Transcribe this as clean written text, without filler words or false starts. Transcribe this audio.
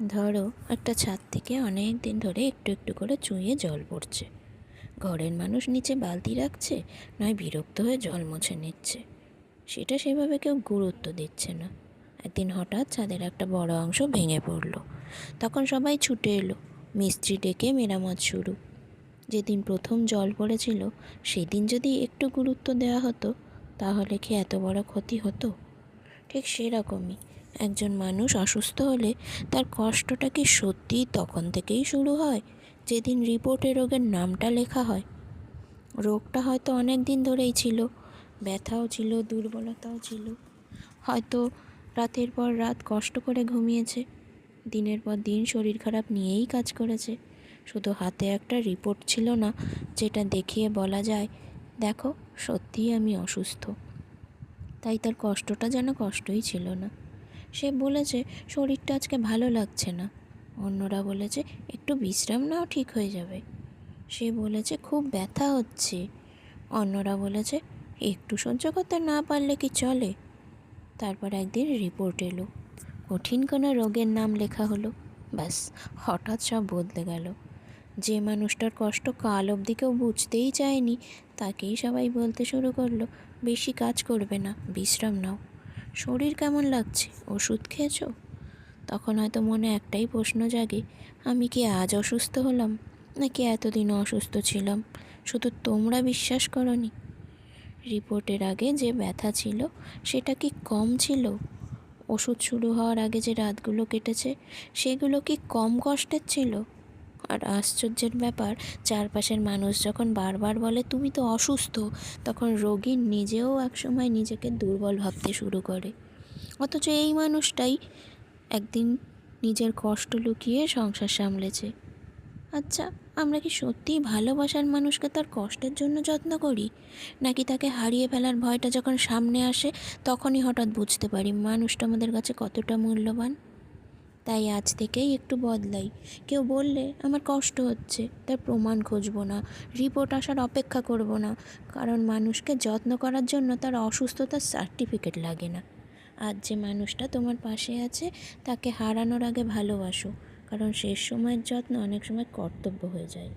ধরো একটা ছাদ থেকে অনেক দিন ধরে একটু একটু করে চুঁইয়ে জল পড়ছে। ঘরের মানুষ নিচে বালতি রাখছে, নয় বিরক্ত হয়ে জল মুছে নিচ্ছে। সেটা সেভাবে কেউ গুরুত্ব দিচ্ছে না। একদিন হঠাৎ ছাদের একটা বড় অংশ ভেঙে পড়লো। তখন সবাই ছুটে এলো, মিস্ত্রি ডেকে মেরামত শুরু। যেদিন প্রথম জল পড়েছিল সেদিন যদি একটু গুরুত্ব দেওয়া হতো, তাহলে কি এত বড় ক্ষতি হতো? ঠিক সেরকমই একজন মানুষ অসুস্থ হলে তার কষ্টটা কি সত্যিই তখন থেকেই শুরু হয় যেদিন রিপোর্টে রোগের নামটা লেখা হয়? রোগটা হয়তো অনেক দিন ধরেই ছিল, ব্যথাও ছিল, দুর্বলতাও ছিল। হয়তো রাতের পর রাত কষ্ট করে ঘুমিয়েছে, দিনের পর দিন শরীর খারাপ নিয়েই কাজ করেছে। শুধু হাতে একটা রিপোর্ট ছিল না যেটা দেখিয়ে বলা যায়, দেখো সত্যিই আমি অসুস্থ। তাই তার কষ্টটা যেন কষ্টই ছিল না। সে বলেছে শরীরটা আজকে ভালো লাগছে না, অন্যরা বলেছে একটু বিশ্রাম নাও ঠিক হয়ে যাবে। সে বলেছে খুব ব্যথা হচ্ছে, অন্যরা বলেছে একটু সহ্য করতে না পারলে কি চলে। তারপর একদিন রিপোর্ট এলো, কঠিন কোনো রোগের নাম লেখা হলো। ব্যাস, হঠাৎ সব বদলে গেল। যে মানুষটার কষ্ট কাল অবধি কেউ বুঝতেই চায়নি, তাকেই সবাই বলতে শুরু করলো বেশি কাজ করবে না, বিশ্রাম নাও। শরীর কেমন লাগছে, ওষুধ খেয়েছো? তখন হয়তো মনে একটাই প্রশ্ন জাগে, আমি কি আজ অসুস্থ হলাম, নাকি এতদিনও অসুস্থ ছিলাম, শুধু তোমরা বিশ্বাস করনি? রিপোর্টের আগে যে ব্যথা ছিল সেটা কি কম ছিল? ওষুধ শুরু হওয়ার আগে যে রাতগুলো কেটেছে সেগুলো কি কম কষ্টের ছিল? আর আশ্চর্যের ব্যাপার, চারপাশের মানুষ যখন বারবার বলে তুমি তো অসুস্থ, তখন রোগী নিজেও একসময় নিজেকে দুর্বল ভাবতে শুরু করে। অথচ এই মানুষটাই একদিন নিজের কষ্ট লুকিয়ে সংসার সামলেছে। আচ্ছা, আমরা কি সত্যিই ভালোবাসার মানুষকে তার কষ্টের জন্য যত্ন করি, নাকি তাকে হারিয়ে ফেলার ভয়টা যখন সামনে আসে তখনই হঠাৎ বুঝতে পারি মানুষটা আমাদের কাছে কতটা মূল্যবান? তাই আজ থেকেই একটু বদলাই। কেউ বললে আমার কষ্ট হচ্ছে, তার প্রমাণ খুঁজব না, রিপোর্ট আসার অপেক্ষা করব না। কারণ মানুষকে যত্ন করার জন্য তার অসুস্থতার সার্টিফিকেট লাগে না। আজ যে মানুষটা তোমার পাশে আছে তাকে হারানোর আগে ভালোবাসো, কারণ শেষ সময়ের যত্ন অনেক সময় কর্তব্য হয়ে যায়।